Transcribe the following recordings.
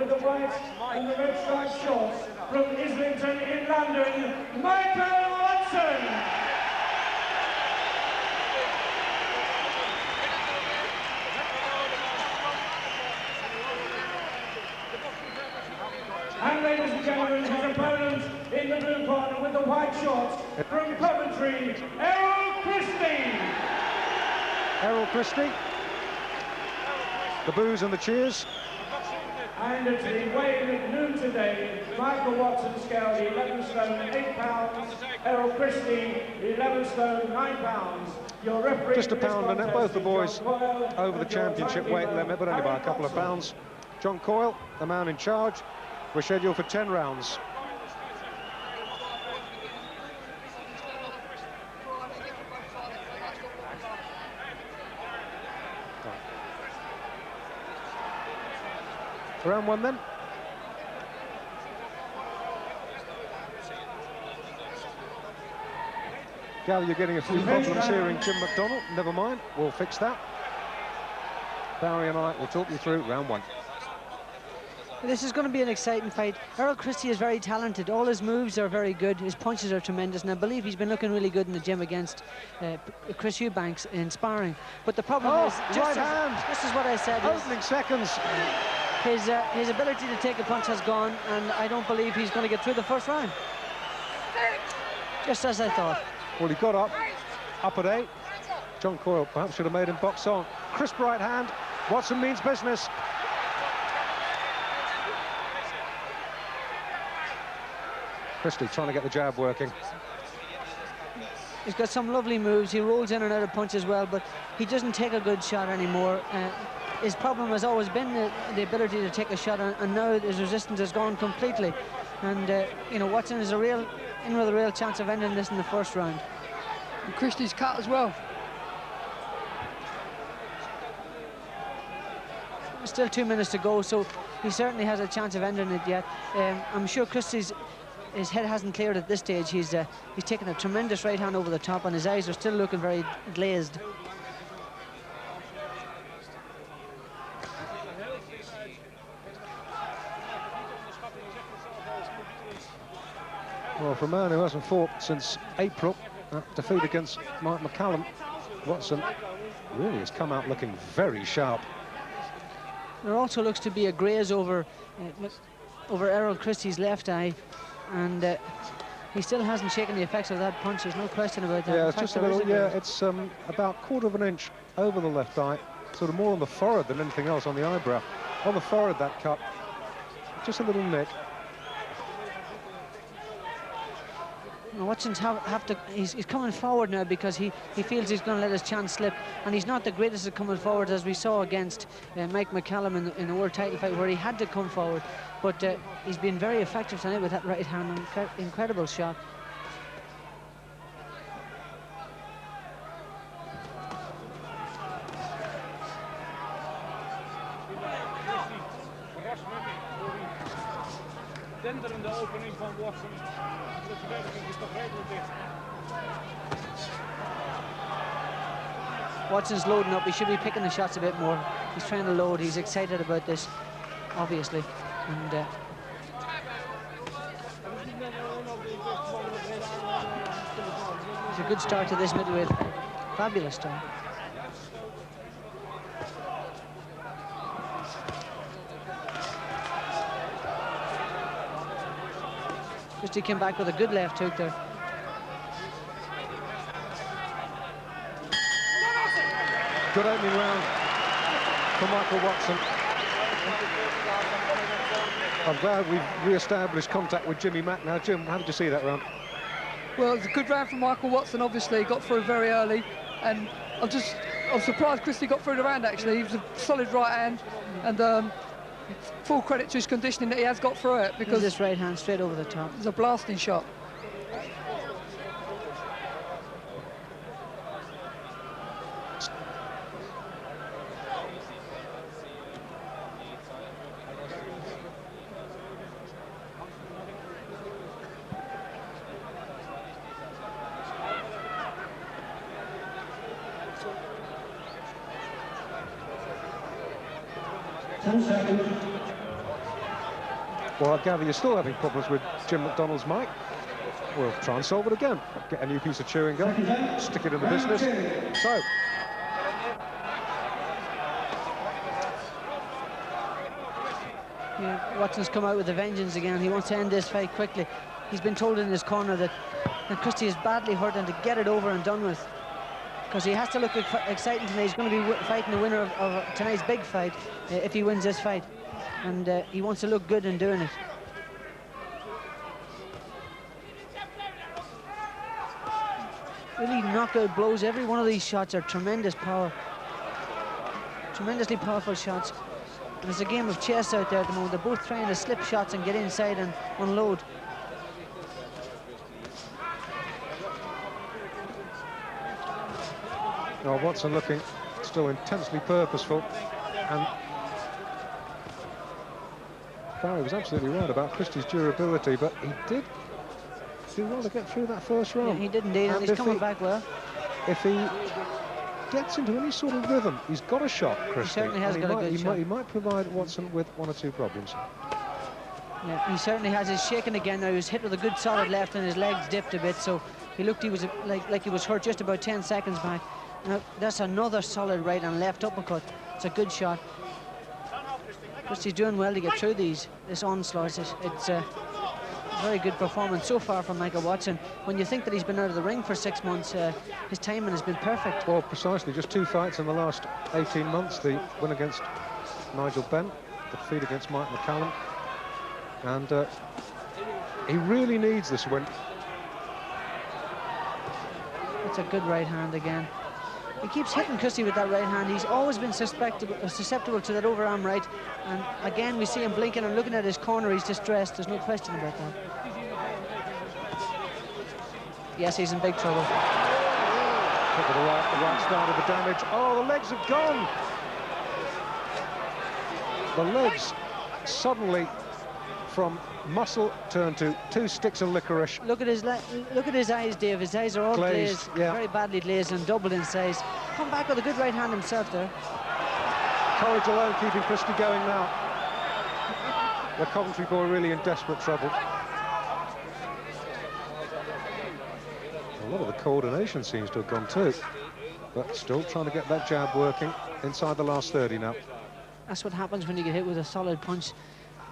with the white and the red striped shorts from Islington in London, Michael Watson. And ladies and gentlemen, his opponent in the blue corner with the white shorts from Coventry, Christie. Christie. The boos and the cheers. And to be weighed at noon today, Michael Watson scaled 11 stone 8 pounds, Christie 11 stone 9 pounds. Your referee just a pound and both the boys over the championship weight limit, but only by a couple of pounds. John Coyle, the man in charge. We're scheduled for 10 rounds. Round one then. Gal, you're getting a few problems hearing Jim McDonald. Never mind, we'll fix that. Barry and I will talk you through round one. This is going to be an exciting fight. Christie is very talented. All his moves are very good. His punches are tremendous, and I believe he's been looking really good in the gym against Chris Eubanks in sparring. But the problem is, just as what I said, opening seconds. His ability to take a punch has gone, and I don't believe he's going to get through the first round. Just as I thought. Well, he got up at 8. John Coyle perhaps should have made him box on. Crisp right hand. Watson means business. Christie trying to get the jab working. He's got some lovely moves. He rolls in and out of punches well, but he doesn't take a good shot anymore. His problem has always been the ability to take a shot, and now his resistance has gone completely. And you know, Watson is in with a real chance of ending this in the first round. And Christie's cut as well. Still 2 minutes to go, so he certainly has a chance of ending it yet. I'm sure Christie's his head hasn't cleared at this stage. He's taken a tremendous right hand over the top, and his eyes are still looking very glazed. Well, for a man who hasn't fought since April, that defeat against Mike McCallum, Watson really has come out looking very sharp. There also looks to be a graze over Errol Christie's left eye, and he still hasn't shaken the effects of that punch. There's no question about that. Yeah, it's just a little. Yeah, it's about 1/4 of an inch over the left eye, sort of more on the forehead than anything else on the eyebrow. On the forehead, that cut, just a little nick. Watson's he's coming forward now because he feels he's going to let his chance slip, and he's not the greatest at coming forward, as we saw against Mike McCallum in the world title fight, where he had to come forward. But he's been very effective tonight with that right hand. Incredible shot. Denderende opening van Watson. De verdediging is toch redelijk dicht. Watson's loading up. He should be picking the shots a bit more. He's trying to load. He's excited about this, obviously. And it's a good start to this middleweight. Fabulous start. Christie came back with a good left hook there. Good opening round for Michael Watson. I'm glad we've re-established contact with Jimmy Mack now. Jim, how did you see that round? Well, it's a good round from Michael Watson, obviously. He got through very early, and I'm surprised Christie got through the round, actually. He was a solid right hand, and full credit to his conditioning that he has got through it, because this right hand straight over the top. It's a blasting shot. Well, I gather you're still having problems with Jim McDonald's mic. We'll try and solve it again. Get a new piece of chewing gum, stick it in the business. So, yeah, Watson's come out with a vengeance again. He wants to end this fight quickly. He's been told in his corner that Christie is badly hurt and to get it over and done with. Because he has to look exciting tonight. He's going to be fighting the winner of tonight's big fight if he wins this fight. And he wants to look good in doing it. Really knockout blows. Every one of these shots are tremendous power. Tremendously powerful shots. And it's a game of chess out there at the moment. They're both trying to slip shots and get inside and unload. now Watson looking still intensely purposeful, and Barry was absolutely right about Christie's durability, but he did do well to get through that first round. Yeah, he did indeed, and he's coming back well. If he gets into any sort of rhythm, he's got a shot, Christie. He certainly has got a good shot. He might provide Watson with one or two problems. Yeah, he certainly has. He's shaking again now. He was hit with a good solid left and his legs dipped a bit, so he looked like he was hurt just about 10 seconds back. Now, that's another solid right and left uppercut. It's a good shot. Christie's doing well to get through this onslaught. It's a very good performance so far from Michael Watson. When you think that he's been out of the ring for 6 months, his timing has been perfect. Well, precisely, just 2 fights in the last 18 months. The win against Nigel Benn, the defeat against Mike McCallum. And he really needs this win. It's a good right hand again. He keeps hitting Christie with that right hand. He's always been susceptible to that overarm right. And again, we see him blinking and looking at his corner. He's distressed. There's no question about that. Yes, he's in big trouble. Look at the right side of the damage. Oh, the legs have gone. The legs suddenly from muscle turned to 2 sticks of licorice. Look at his eyes, Dave. His eyes are all glazed, yeah. Very badly glazed and doubled in size. Come back with a good right hand himself there. Courage alone keeping Christie going now. The Coventry boy really in desperate trouble. A lot of the coordination seems to have gone too, but still trying to get that jab working inside the last 30 now. That's what happens when you get hit with a solid punch.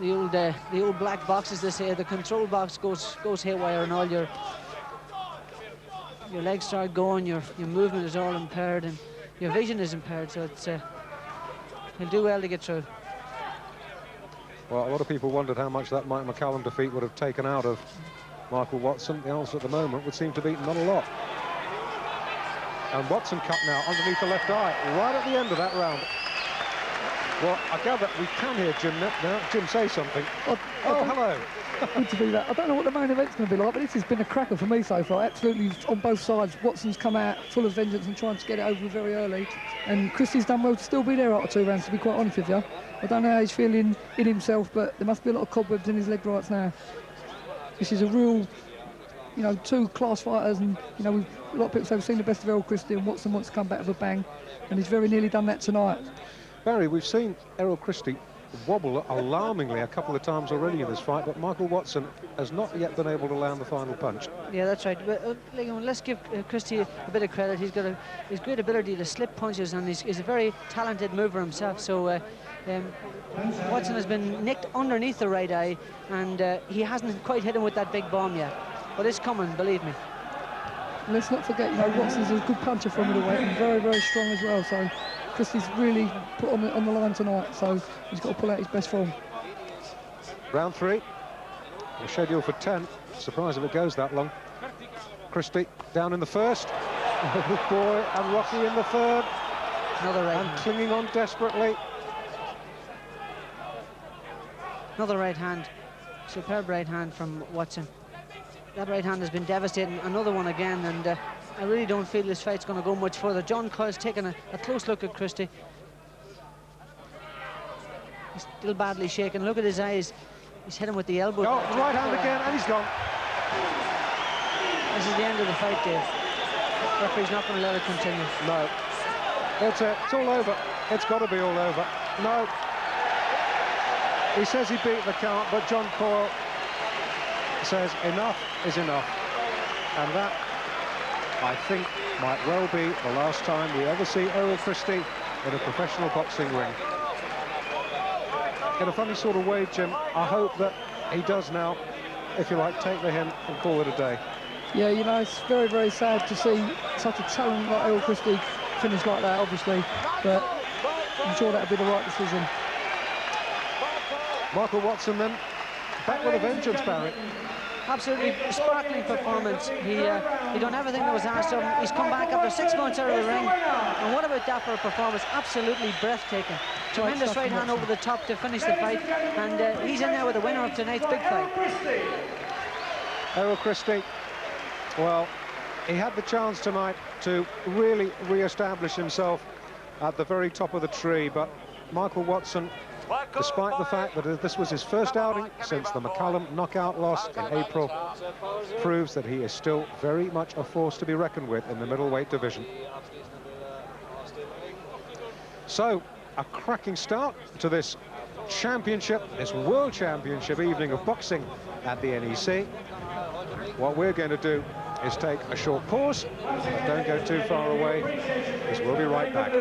The old black box, as they say, the control box goes haywire, and all your legs start going, your movement is all impaired, and your vision is impaired. So it's he'll do well to get through. Well, a lot of people wondered how much that Mike McCallum defeat would have taken out of Michael Watson. The answer at the moment would seem to be not a lot. And Watson cut now underneath the left eye, right at the end of that round. Well, I gather we can hear Jim now. Jim, say something. Oh, hello. Good to be there. I don't know what the main event's going to be like, but this has been a cracker for me so far. Absolutely on both sides. Watson's come out full of vengeance and trying to get it over very early. And Christie's done well to still be there after 2 rounds, to be quite honest with you. I don't know how he's feeling in himself, but there must be a lot of cobwebs in his leg rights now. This is a real, 2 class fighters, and, a lot of people say we've seen the best of Errol Christie, and Watson wants to come back with a bang, and he's very nearly done that tonight. Barry, we've seen Errol Christie wobble alarmingly a couple of times already in this fight, but Michael Watson has not yet been able to land the final punch. Yeah, that's right. But, let's give Christie a bit of credit. He's got his great ability to slip punches, and he's a very talented mover himself. So Watson has been nicked underneath the right eye, and he hasn't quite hit him with that big bomb yet. But it's coming, believe me. Let's not forget, Watson's a good puncher from middleweight and very, very strong as well. So Christie's really put on the line tonight, so he's got to pull out his best form. Round 3. We're scheduled for 10. Surprised if it goes that long. Christie down in the first. Oh boy, and Rocky in the third. Another right hand. hand. Clinging on desperately. Another right hand. Superb right hand from Watson. That right hand has been devastating. Another one again, and I really don't feel this fight's going to go much further. John Coyle's taking a close look at Christie. He's still badly shaken. Look at his eyes. He's hit him with the elbow. Oh, right hand again, and he's gone. This is the end of the fight, Dave. The referee's not going to let it continue. No. It's all over. It's got to be all over. No. He says he beat the count, but John Coyle says enough is enough. And that, I think, might well be the last time we ever see Errol Christie in a professional boxing ring. In a funny sort of way, Jim, I hope that he does now, if you like, take the hint and call it a day. Yeah, you know, it's very, very sad to see such a talent like Errol Christie finish like that, obviously, but I'm sure that'll be the right decision. Michael Watson then, back with a vengeance, Barry. Absolutely sparkling performance. He done everything that was asked of him. He's come back after 6 months out of the ring. And what about that for a performance? Absolutely breathtaking. Tremendous right hand over the top to finish the fight. And he's in there with the winner of tonight's big fight. Errol Christie, well, he had the chance tonight to really re-establish himself at the very top of the tree, but Michael Watson, despite the fact that this was his first outing since the McCallum knockout loss in April, proves that he is still very much a force to be reckoned with in the middleweight division. So, a cracking start to this championship, this world championship evening of boxing at the NEC. What we're going to do is take a short pause. Don't go too far away, because we'll be right back.